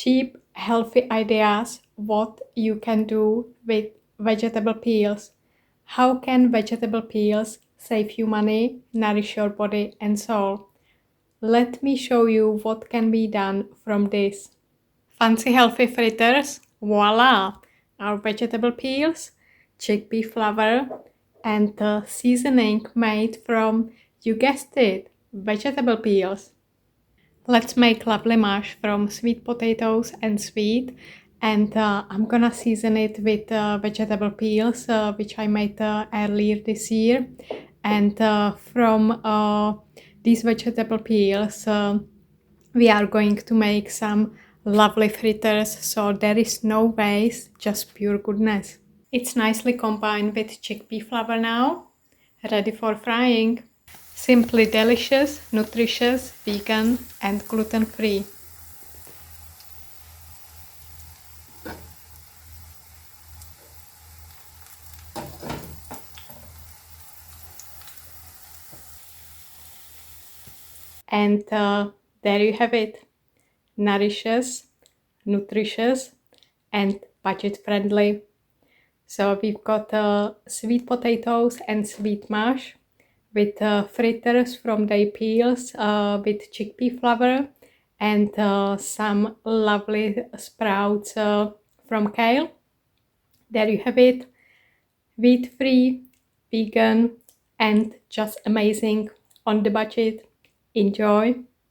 cheap, healthy ideas what you can do with vegetable peels. How can vegetable peels save you money, nourish your body and soul? Let me show you what can be done from this. Fancy healthy fritters, voila! Our vegetable peels, chickpea flour, and the seasoning made from, you guessed it, vegetable peels. Let's make lovely mash from sweet potatoes and sweet, and I'm gonna season it with vegetable peels which I made earlier this year. And from these vegetable peels we are going to make some lovely fritters, so there is no waste, just pure goodness. It's nicely combined with chickpea flour now, ready for frying. Simply delicious, nutritious, vegan and gluten-free. And there you have it. Nourishes, nutritious and budget-friendly. So we've got sweet potatoes and sweet mash with fritters from their peels with chickpea flour and some lovely sprouts from kale. There you have it. Wheat-free, vegan and just amazing on the budget. Enjoy!